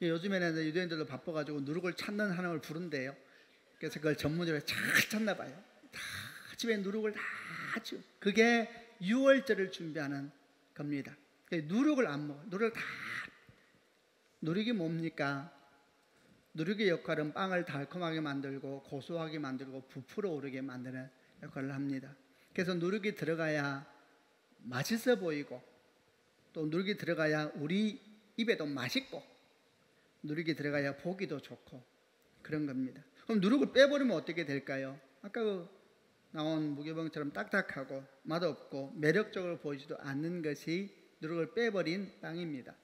요즘에는 유대인들도 바빠가지고 누룩을 찾는 하나님을 부른대요. 그래서 그걸 전문적으로 잘 찾나 봐요. 다 집에 누룩을 다 치우. 그게 유월절을 준비하는 겁니다. 누룩을 안 먹어. 누룩을 다. 누룩이 뭡니까? 누룩의 역할은 빵을 달콤하게 만들고 고소하게 만들고 부풀어 오르게 만드는 역할을 합니다. 그래서 누룩이 들어가야 맛있어 보이고, 또 누룩이 들어가야 우리 입에도 맛있고, 누룩이 들어가야 보기도 좋고 그런 겁니다. 그럼 누룩을 빼버리면 어떻게 될까요? 아까 나온 무교병처럼 딱딱하고 맛없고 매력적으로 보이지도 않는 것이 누룩을 빼버린 빵입니다.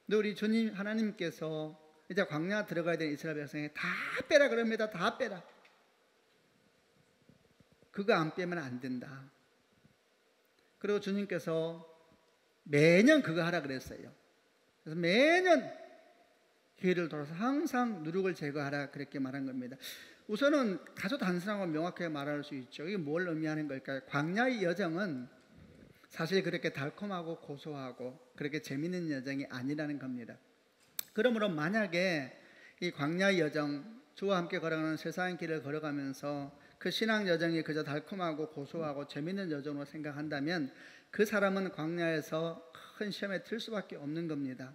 근데 우리 주님 하나님께서 이제 광야 들어가야 되는 이스라엘 백성에 다 빼라 그럽니다. 다 빼라. 그거 안 빼면 안 된다. 그리고 주님께서 매년 그거 하라 그랬어요. 그래서 매년 기회를 돌아서 항상 누룩을 제거하라 그렇게 말한 겁니다. 우선은 아주 단순하고 명확하게 말할 수 있죠. 이게 뭘 의미하는 걸까요? 광야의 여정은 사실 그렇게 달콤하고 고소하고 그렇게 재미있는 여정이 아니라는 겁니다. 그러므로 만약에 이 광야의 여정, 주와 함께 걸어가는 세상의 길을 걸어가면서 그 신앙 여정이 그저 달콤하고 고소하고 재미있는 여정으로 생각한다면 그 사람은 광야에서 큰 시험에 들 수밖에 없는 겁니다.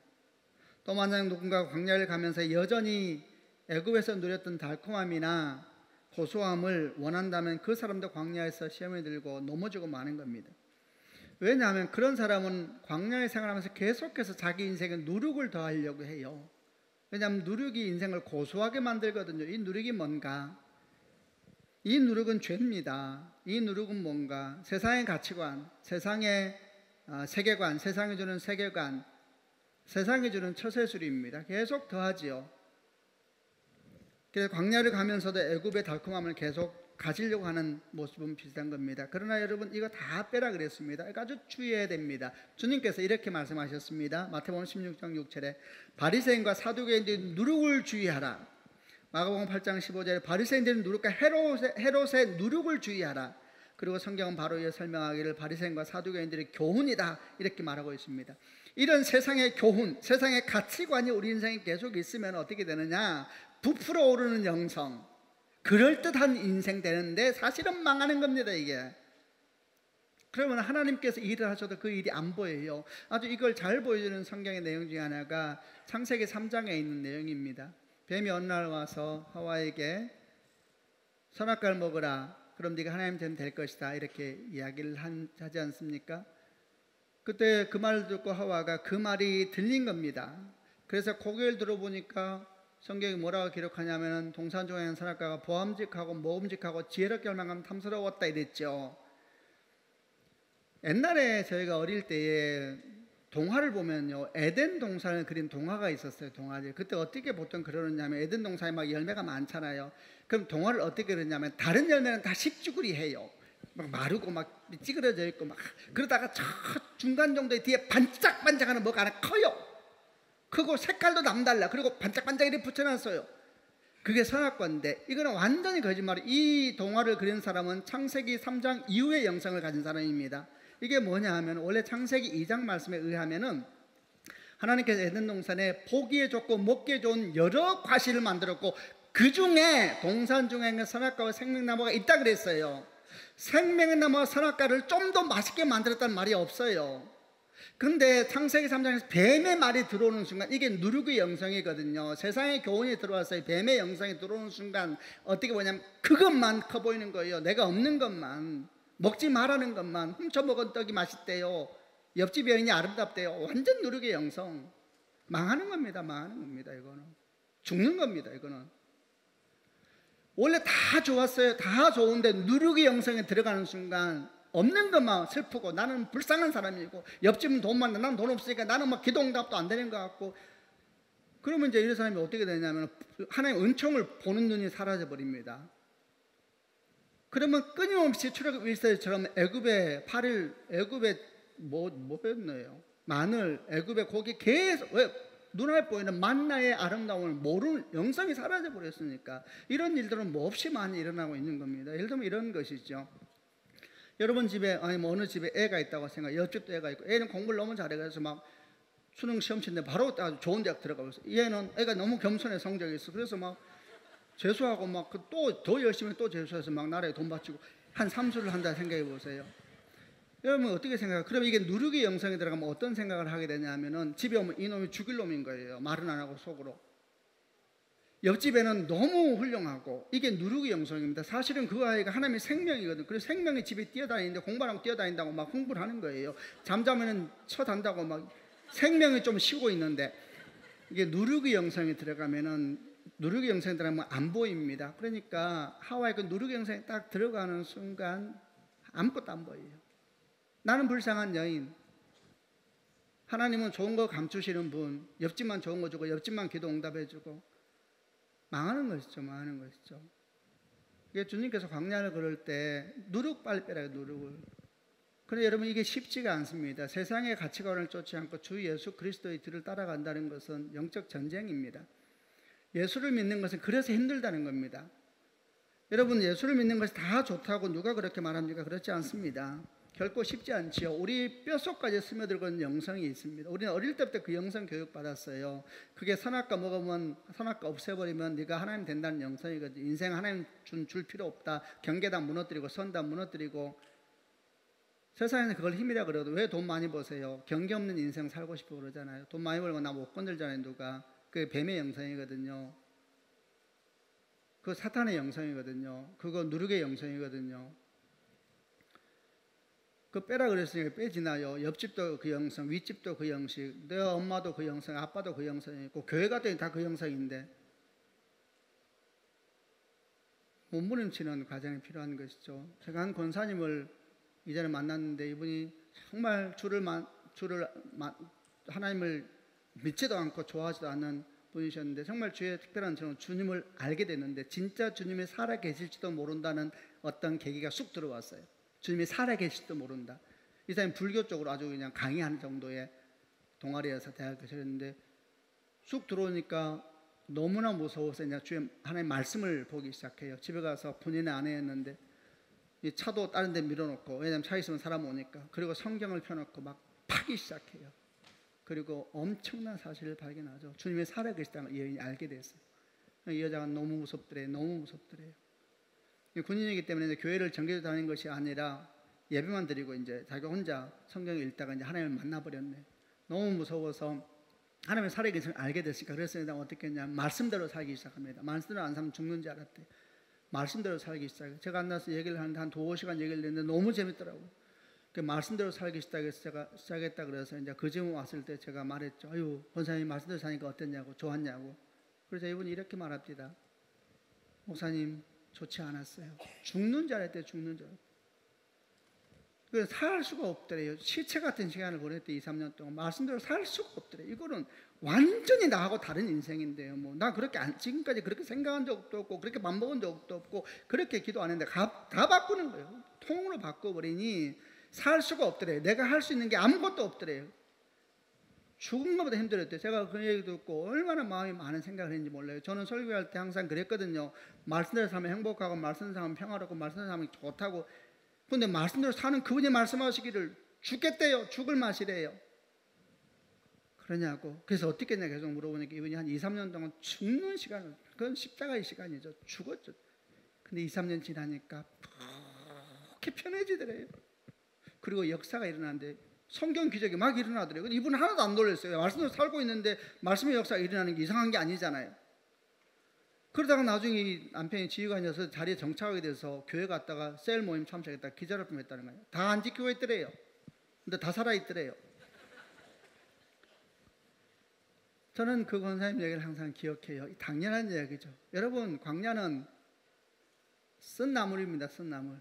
또 만약 누군가 광야를 가면서 여전히 애굽에서 누렸던 달콤함이나 고소함을 원한다면 그 사람도 광야에서 시험에 들고 넘어지고 마는 겁니다. 왜냐하면 그런 사람은 광야의 생활하면서 계속해서 자기 인생에 누룩을 더하려고 해요. 왜냐하면 누룩이 인생을 고소하게 만들거든요. 이 누룩이 뭔가? 이 누룩은 죄입니다. 이 누룩은 뭔가? 세상의 가치관, 세상의 세계관, 세상이 주는 세계관, 세상이 주는 처세술입니다. 계속 더하지요. 그래서 광야를 가면서도 애굽의 달콤함을 계속 가지려고 하는 모습은 비슷한 겁니다. 그러나 여러분, 이거 다 빼라 그랬습니다. 이거 아주 주의해야 됩니다. 주님께서 이렇게 말씀하셨습니다. 마태복음 16장 6절에 바리새인과 사두개인들이 누룩을 주의하라. 마가복음 8장 15절에 바리새인들은 누룩과 헤롯의 누룩을 주의하라. 그리고 성경은 바로 이어 설명하기를 바리새인과 사두개인들의 교훈이다 이렇게 말하고 있습니다. 이런 세상의 교훈, 세상의 가치관이 우리 인생에 계속 있으면 어떻게 되느냐? 부풀어 오르는 영성, 그럴듯한 인생 되는데 사실은 망하는 겁니다. 이게. 그러면 하나님께서 일을 하셔도 그 일이 안 보여요. 아주 이걸 잘 보여주는 성경의 내용 중에 하나가 창세기 3장에 있는 내용입니다. 뱀이 어느 날 와서 하와에게 선악과를 먹으라, 그럼 네가 하나님 되면 될 것이다 이렇게 이야기를 하지 않습니까? 그때 그 말을 듣고 하와가 그 말이 들린 겁니다. 그래서 고개를 들어보니까 성경이 뭐라고 기록하냐면 동산중에 선악과가 보암직하고 모음직하고 지혜롭게 할 만큼 탐스러웠다 이랬죠. 옛날에 저희가 어릴 때에 동화를 보면요, 에덴 동산을 그린 동화가 있었어요. 동화들. 그때 어떻게 보통 그러느냐면 에덴 동산에 막 열매가 많잖아요. 그럼 동화를 어떻게 그렸냐면 다른 열매는 다 십주구리해요. 막 마르고 막 찌그러져 있고 막 그러다가 저 중간 정도에 뒤에 반짝반짝하는 뭐가 하나 커요. 크고 색깔도 남달라. 그리고 반짝반짝 이렇게 붙여놨어요. 그게 선악과인데 이거는 완전히 거짓말이에요. 이 동화를 그린 사람은 창세기 3장 이후의 영성을 가진 사람입니다. 이게 뭐냐 하면 원래 창세기 2장 말씀에 의하면은 하나님께서 에덴 동산에 보기에 좋고 먹기에 좋은 여러 과실을 만들었고 그 중에 동산 중에 선악과와 생명나무가 있다 그랬어요. 생명나무와 선악과를 좀 더 맛있게 만들었다는 말이 없어요. 근데 창세기 3장에서 뱀의 말이 들어오는 순간 이게 누룩의 영성이거든요. 세상의 교훈이 들어와서 뱀의 영성이 들어오는 순간 어떻게 보냐면 그것만 커 보이는 거예요. 내가 없는 것만, 먹지 말라는 것만, 훔쳐먹은 떡이 맛있대요, 옆집 여인이 아름답대요. 완전 누룩의 영성. 망하는 겁니다. 망하는 겁니다. 이거는 죽는 겁니다. 이거는 원래 다 좋았어요. 다 좋은데 누룩의 영성에 들어가는 순간 없는 것만 슬프고, 나는 불쌍한 사람이고, 옆집은 돈 많다, 나는 돈 없으니까 나는 막 기도 응답도 안 되는 것 같고. 그러면 이제 이런 사람이 어떻게 되냐면 하나님의 은총을 보는 눈이 사라져 버립니다. 그러면 끊임없이 출애굽 1세처럼 애굽의 8일, 애굽의 뭐였나요? 마늘, 애굽의 고기 계속, 왜? 눈에 보이는 만나의 아름다움을 모르는 영성이 사라져 버렸으니까 이런 일들은 몹시 많이 일어나고 있는 겁니다. 예를 들면 이런 것이죠. 여러분 집에, 아니 뭐 어느 집에 애가 있다고 생각, 옆집도 애가 있고, 애는 공부를 너무 잘해서 막 수능 시험 치는데 바로 아주 좋은 대학 들어가고 있어. 얘는 애가 너무 겸손해, 성적이 있어. 그래서 막 재수하고 막 또 더 열심히 또 재수해서 막 나라에 돈 바치고 한 삼수를 한다 생각해 보세요. 여러분 어떻게 생각해요? 그럼 이게 누룩의 영성에 들어가면 어떤 생각을 하게 되냐면은 집에 오면 이놈이 죽일 놈인 거예요. 말은 안 하고 속으로. 옆집에는 너무 훌륭하고, 이게 누룩의 영성입니다. 사실은 그 아이가 하나님의 생명이거든. 그래서 생명이 집에 뛰어다니는데 공부하고 뛰어다닌다고 막 흥분을 하는 거예요. 잠자면은 쳐단다고 막 생명이 좀 쉬고 있는데, 이게 누룩의 영성이 들어가면은, 누룩의 영성이 들어가면 안 보입니다. 그러니까 하와의 그 누룩의 영성이 딱 들어가는 순간 아무것도 안 보여요. 나는 불쌍한 여인, 하나님은 좋은 거 감추시는 분, 옆집만 좋은 거 주고 옆집만 기도 응답해 주고, 망하는 것이죠. 망하는 것이죠. 이게 주님께서 광야를 걸을 때 누룩 빨리 빼라고, 누룩을. 그런데 여러분 이게 쉽지가 않습니다. 세상의 가치관을 쫓지 않고 주 예수 그리스도의 뒤를 따라간다는 것은 영적 전쟁입니다. 예수를 믿는 것은 그래서 힘들다는 겁니다. 여러분 예수를 믿는 것이 다 좋다고 누가 그렇게 말합니까? 그렇지 않습니다. 결코 쉽지 않지요. 우리 뼛속까지 스며들고 있는 영성이 있습니다. 우리는 어릴 때부터 그 영성 교육 받았어요. 그게 선악과 먹으면, 선악과 없애버리면 네가 하나님 된다는 영성이거든요. 인생 하나님 줄 필요 없다, 경계다 무너뜨리고 선다 무너뜨리고. 세상에는 그걸 힘이라 그러거든요. 왜 돈 많이 버세요? 경계 없는 인생 살고 싶어 그러잖아요. 돈 많이 벌면 나 못 건들잖아요, 누가. 그게 뱀의 영성이거든요. 그거 사탄의 영성이거든요. 그거 누룩의 영성이거든요. 그 빼라 그랬으니까 빼지나요? 옆집도 그 영성, 윗집도 그 영식, 내 엄마도 그 영성, 아빠도 그 영성이 있고, 교회 갔더니 다 그 영성인데 몸부림치는 과정이 필요한 것이죠. 제가 한 권사님을 이전에 만났는데 이분이 정말 하나님을 믿지도 않고 좋아하지도 않는 분이셨는데, 정말 주의 특별한 주님을 알게 됐는데 진짜 주님이 살아계실지도 모른다는 어떤 계기가 쑥 들어왔어요. 주님이 살아계실지도 모른다. 이 사람이 불교 쪽으로 아주 그냥 강의하는 정도의 동아리에서 대학 교수였는데, 쑥 들어오니까 너무나 무서워서 이제 주의 하나님 말씀을 보기 시작해요. 집에 가서 본인의 아내였는데 이 차도 다른 데 밀어놓고, 왜냐하면 차 있으면 사람 오니까, 그리고 성경을 펴놓고 막 파기 시작해요. 그리고 엄청난 사실을 발견하죠. 주님이 살아계시다는 이 여인이 알게 됐어요. 이 여자가 너무 무섭더래요. 너무 무섭더래요. 군인이기 때문에 이제 교회를 정규로 다니는 것이 아니라 예배만 드리고 이제 자기 혼자 성경을 읽다가 이제 하나님을 만나버렸네. 너무 무서워서 하나님의 살아계심을 알게 됐으니까, 그래서 이제 어떻게 했냐면 말씀대로 살기 시작합니다. 말씀대로 안 살면 죽는 줄 알았대. 말씀대로 살기 시작해요. 제가 만나서 얘기를 하는데 한 2-5시간 얘기를 했는데 너무 재밌더라고요. 그 말씀대로 살기 시작해서 제가 시작했다 그래서 이제 그 집에 왔을 때 제가 말했죠. 아유, 권사님 말씀대로 사니까 어땠냐고, 좋았냐고. 그래서 이분이 이렇게 말합니다. 목사님, 좋지 않았어요. 죽는 줄 알았대요. 죽는 줄 알았대요. 그래서 살 수가 없더래요. 시체 같은 시간을 보냈대. 2-3년 동안 말씀대로 살 수가 없더래요. 이거는 완전히 나하고 다른 인생인데요. 뭐 나 그렇게 지금까지 그렇게 생각한 적도 없고, 그렇게 밥 먹은 적도 없고, 그렇게 기도 안 했는데 다 바꾸는 거예요. 통으로 바꿔버리니 살 수가 없더래요. 내가 할 수 있는 게 아무것도 없더래요. 죽은 것보다 힘들었대요. 제가 그 얘기 듣고 얼마나 마음이 많은 생각을 했는지 몰라요. 저는 설교할 때 항상 그랬거든요. 말씀대로 살면 행복하고, 말씀대로 살면 평화롭고, 말씀대로 살면 좋다고. 근데 말씀대로 사는 그분이 말씀하시기를 죽겠대요. 죽을 맛이래요. 그러냐고. 그래서 어떻게 했냐 계속 물어보니까 이분이 한 2-3년 동안 죽는 시간을, 그건 십자가의 시간이죠. 죽었죠. 근데 2-3년 지나니까 그렇게 편해지더래요. 그리고 역사가 일어나는데 성경 기적이 막 일어나더래요. 근데 이분은 하나도 안 놀랐어요. 말씀대로 살고 있는데 말씀의 역사가 일어나는 게 이상한 게 아니잖아요. 그러다가 나중에 이 남편이 지휘관이어서 자리에 정착하게 돼서 교회 갔다가 셀 모임 참석했다가 기절할 뻔했다는 거예요. 다 안 지키고 있더래요. 근데 다 살아있더래요. 저는 그 권사님 얘기를 항상 기억해요. 당연한 이야기죠. 여러분, 광야는 쓴 나물입니다. 쓴 나물.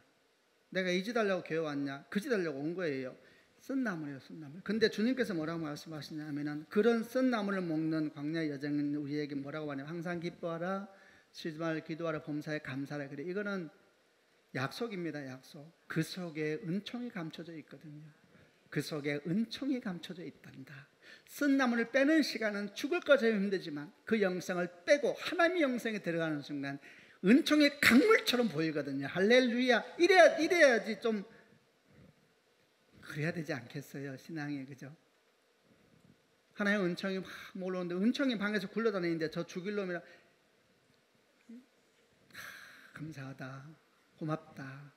내가 이 짓 하려고 교회 왔냐? 그 짓 하려고 온 거예요. 쓴 나물이에요. 쓴 나물. 근데 주님께서 뭐라고 말씀하시냐면은 그런 쓴 나물을 먹는 광야 여정은 우리에게 뭐라고 하냐면 항상 기뻐하라, 쉬지 말고 기도하라, 범사에 감사하라. 그래. 이거는 약속입니다. 약속. 그 속에 은총이 감춰져 있거든요. 그 속에 은총이 감춰져 있단다. 쓴 나물을 빼는 시간은 죽을 것처럼 힘들지만 그 영성을 빼고 하나님의 영성에 들어가는 순간 은총의 강물처럼 보이거든요. 할렐루야. 이래야지 좀 그래야 되지 않겠어요? 신앙이. 그죠? 하나님의 은총이 막 몰려오는데 은총이 방에서 굴러다니는데 저 죽일 놈이라 감사하다, 고맙다.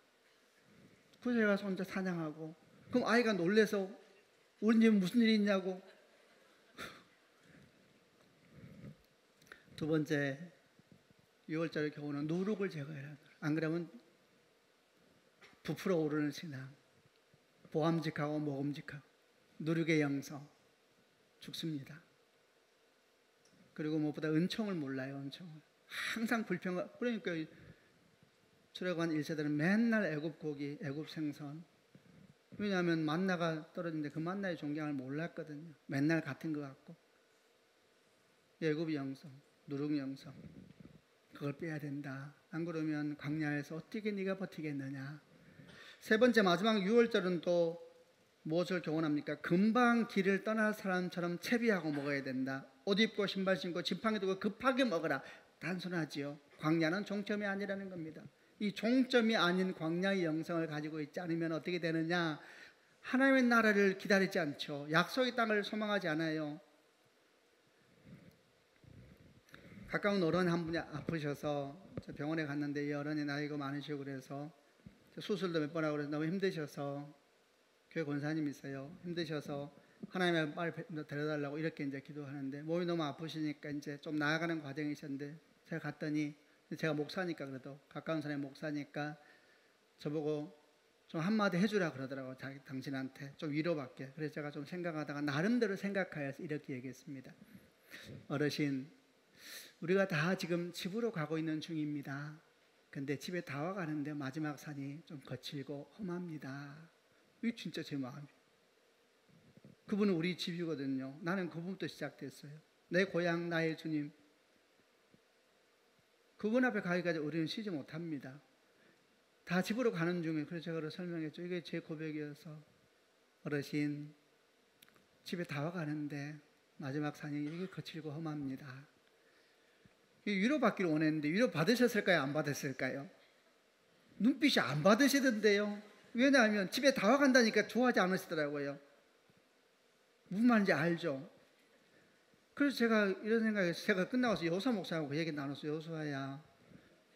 그래서 가서 혼자 사냥하고 그럼 아이가 놀래서 우리 집에 무슨 일이 있냐고. 두 번째 6월절 교훈은 누룩을 제거해라. 안 그러면 부풀어 오르는 신앙, 보암직하고 모금직하고 누룩의 영성 죽습니다. 그리고 무엇보다 은총을 몰라요. 은총을 항상 불평. 그러니까 출애굽한 1세대는 맨날 애굽 고기, 애굽 생선. 왜냐하면 만나가 떨어지는데 그 만나의 존경을 몰랐거든요. 맨날 같은 것 같고. 애굽의 영성, 누룩의 영성, 그걸 빼야 된다. 안 그러면 광야에서 어떻게 네가 버티겠느냐. 세 번째 마지막 6월절은 또 무엇을 교훈합니까? 금방 길을 떠날 사람처럼 채비하고 먹어야 된다. 옷 입고 신발 신고 지팡이 들고 급하게 먹어라. 단순하지요. 광야는 종점이 아니라는 겁니다. 이 종점이 아닌 광야의 영성을 가지고 있지 않으면 어떻게 되느냐? 하나님의 나라를 기다리지 않죠. 약속의 땅을 소망하지 않아요. 가까운 어른 한 분이 아프셔서 병원에 갔는데 이 어른이 나이가 많으시고 그래서 수술도 몇 번 하고 그래서 너무 힘드셔서 교회 권사님이 있어요. 힘드셔서 하나님의 빨리 데려달라고 이렇게 이제 기도하는데 몸이 너무 아프시니까 이제 좀 나아가는 과정이셨는데 제가 갔더니 제가 목사니까 그래도 가까운 사람이 목사니까 저보고 좀 한마디 해주라 그러더라고요. 당신한테 좀 위로받게. 그래서 제가 좀 생각하다가 나름대로 생각하여서 이렇게 얘기했습니다. 어르신, 우리가 다 지금 집으로 가고 있는 중입니다. 근데 집에 다 와가는데 마지막 산이 좀 거칠고 험합니다. 이게 진짜 제 마음이에요. 그분은 우리 집이거든요. 나는 그분부터 시작됐어요. 내 고향, 나의 주님. 그분 앞에 가기까지 우리는 쉬지 못합니다. 다 집으로 가는 중에 그래서 제가 설명했죠. 이게 제 고백이어서 어르신, 집에 다 와가는데 마지막 산이 이게 거칠고 험합니다. 위로받기를 원했는데 위로 받으셨을까요? 안 받으셨을까요? 눈빛이 안 받으시던데요. 왜냐하면 집에 다 와간다니까 좋아하지 않으시더라고요. 무슨 말인지 알죠? 그래서 제가 이런 생각에서 제가 끝나고서 여호수아 목사하고 그 얘기 나눴어요. 여호수아야,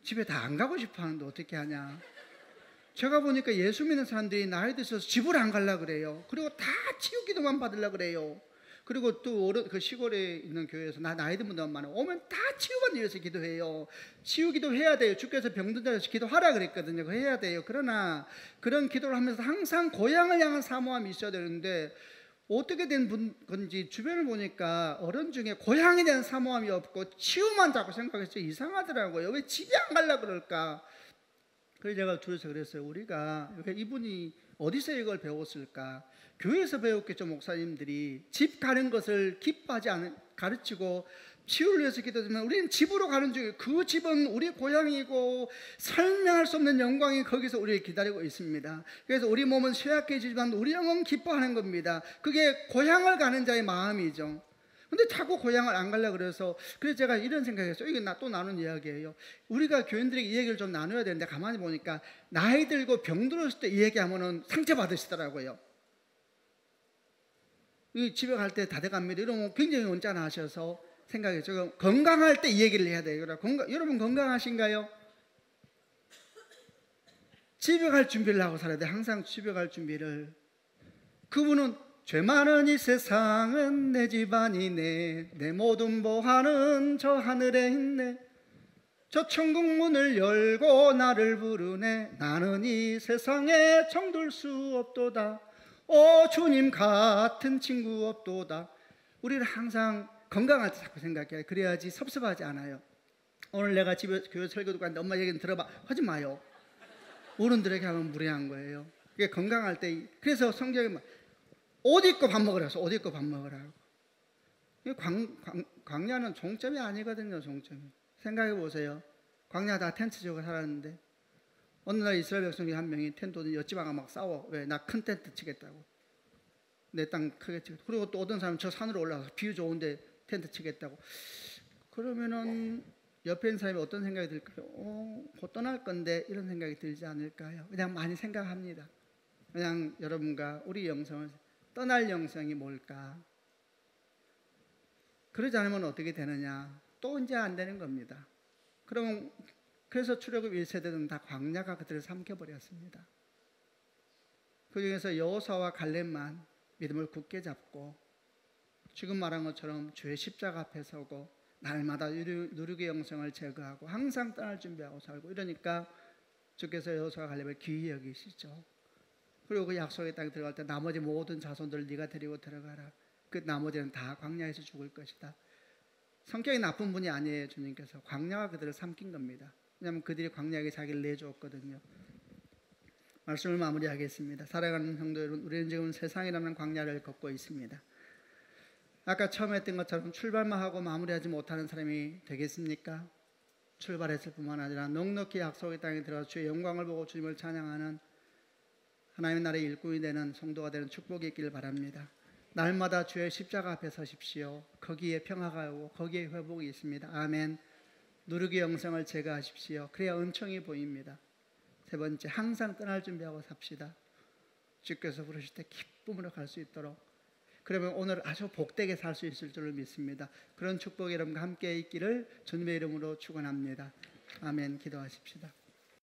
집에 다 안 가고 싶어 하는데 어떻게 하냐. 제가 보니까 예수 믿는 사람들이 나이 드셔서 집을 안 가려고 그래요. 그리고 다 치유기도만 받으려고 그래요. 그리고 또 그 시골에 있는 교회에서 나이 든 분들 많아요. 오면 다 치유받는 위해서 기도해요. 치유기도 해야 돼요. 주께서 병든 자에서 기도하라 그랬거든요. 그거 해야 돼요. 그러나 그런 기도를 하면서 항상 고향을 향한 사모함이 있어야 되는데 어떻게 된 건지 주변을 보니까 어른 중에 고향에 대한 사모함이 없고 치유만 자꾸 생각해서 이상하더라고요. 왜 집에 안 가려고 그럴까? 그래서 제가 줄여서 그랬어요. 우리가 이분이 어디서 이걸 배웠을까? 교회에서 배웠겠죠. 목사님들이 집 가는 것을 기뻐하지 않은 가르치고 치유를 위해서 기도하지만 우리는 집으로 가는 중에 그 집은 우리 고향이고 설명할 수 없는 영광이 거기서 우리를 기다리고 있습니다. 그래서 우리 몸은 쇠약해지지만 우리 영은 기뻐하는 겁니다. 그게 고향을 가는 자의 마음이죠. 근데 자꾸 고향을 안 가려고 그래서 제가 이런 생각했어요. 이게 또 나눈 이야기예요. 우리가 교인들에게 이 얘기를 좀 나눠야 되는데 가만히 보니까 나이 들고 병 들었을 때 이 얘기하면은 상처받으시더라고요. 집에 갈 때 다 돼갑니다. 이러면 굉장히 언짢아하셔서 생각했죠. 건강할 때 이 얘기를 해야 돼요. 여러분 건강하신가요? 집에 갈 준비를 하고 살아야 돼. 항상 집에 갈 준비를. 그분은 죄 많은 이 세상은 내 집안이네. 내 모든 보화는 저 하늘에 있네. 저 천국 문을 열고 나를 부르네. 나는 이 세상에 정들 수 없도다. 오 주님 같은 친구 없도다. 우리는 항상 건강할 때 자꾸 생각해요. 그래야지 섭섭하지 않아요. 오늘 내가 집에 교회 설교 듣고 왔는데 엄마 얘기는 들어봐. 하지 마요. 어른들에게 하면 무례한 거예요. 그게 건강할 때. 그래서 성경에 옷 입고 밥 먹으라서 옷 입고 밥 먹으라고. 광야는 종점이 아니거든요. 종점이. 생각해 보세요. 광야 다 텐트 지고 살았는데 어느 날 이스라엘 백성이 한 명이 텐트 오던 옆집하고 막 싸워. 왜? 나 큰 텐트 치겠다고. 내 땅 크게 치겠다고. 그리고 또 어떤 사람은 저 산으로 올라가서 뷰 좋은데 텐트 치겠다고. 그러면은 옆에 있는 사람이 어떤 생각이 들까요? 곧 떠날 건데 이런 생각이 들지 않을까요? 그냥 많이 생각합니다. 그냥 여러분과 우리 영성을 떠날 영성이 뭘까? 그러지 않으면 어떻게 되느냐? 또 이제 안 되는 겁니다. 그래서 출애굽 1세대는 다 광야가 그들을 삼켜버렸습니다. 그 중에서 여호수아와 갈렙만 믿음을 굳게 잡고 지금 말한 것처럼 주의 십자가 앞에 서고 날마다 누르게 영성을 제거하고 항상 떠날 준비하고 살고 이러니까 주께서 여호수아와 갈렙을 귀히 여기시죠. 그리고 그 약속의 땅에 들어갈 때 나머지 모든 자손들을 네가 데리고 들어가라. 그 나머지는 다 광야에서 죽을 것이다. 성격이 나쁜 분이 아니에요. 주님께서 광야가 그들을 삼킨 겁니다. 왜냐하면 그들이 광야에게 자기를 내주었거든요. 말씀을 마무리하겠습니다. 사랑하는 성도 여러분, 우리는 지금 세상이라는 광야를 걷고 있습니다. 아까 처음에 했던 것처럼 출발만 하고 마무리하지 못하는 사람이 되겠습니까? 출발했을 뿐만 아니라 넉넉히 약속의 땅에 들어가 주의 영광을 보고 주님을 찬양하는 하나님의 나라의 일꾼이 되는 성도가 되는 축복이 있기를 바랍니다. 날마다 주의 십자가 앞에 서십시오. 거기에 평화가 오고 거기에 회복이 있습니다. 아멘. 누르기 영성을 제거하십시오. 그래야 은총이 보입니다. 세 번째, 항상 떠날 준비하고 삽시다. 주께서 부르실 때 기쁨으로 갈 수 있도록. 그러면 오늘 아주 복되게 살 수 있을 줄로 믿습니다. 그런 축복이 여러분과 함께 있기를 주님의 이름으로 축원합니다. 아멘. 기도하십시다.